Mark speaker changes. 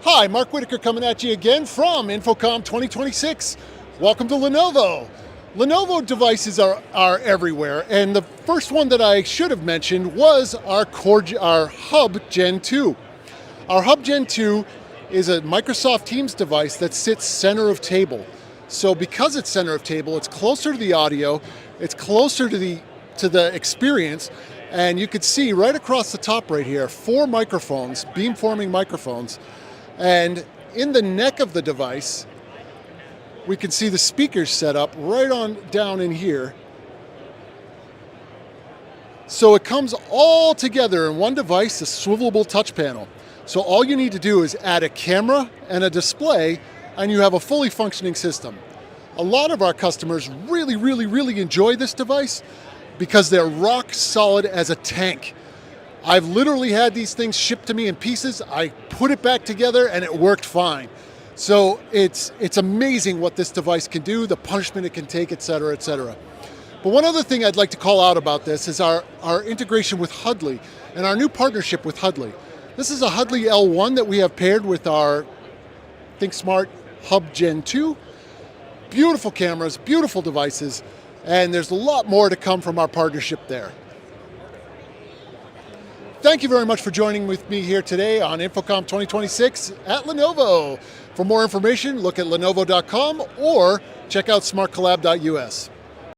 Speaker 1: Hi, Mark Whitaker coming at you again from InfoComm 2026. Welcome to Lenovo. Lenovo devices are everywhere, and the first one that I should have mentioned was our Hub Gen 2. Our Hub Gen 2 is a Microsoft Teams device that sits center of table. So because it's center of table, it's closer to the audio, it's closer to the experience, and you could see right across the top right here, 4 microphones, beamforming microphones, and in the neck of the device, we can see the speakers set up right on down in here. So it comes all together in one device, a swivelable touch panel. So all you need to do is add a camera and a display, and you have a fully functioning system. A lot of our customers really enjoy this device because they're rock solid as a tank. I've literally had these things shipped to me in pieces. I put it back together and it worked fine. So it's amazing what this device can do, the punishment it can take, et cetera, et cetera. But one other thing I'd like to call out about this is our integration with Hudley and our new partnership with Hudley. This is a Hudley L1 that we have paired with our ThinkSmart Hub Gen 2. Beautiful cameras, beautiful devices, and there's a lot more to come from our partnership there. Thank you very much for joining with me here today on InfoComm 2026 at Lenovo. For more information, look at lenovo.com or check out smartcollab.us.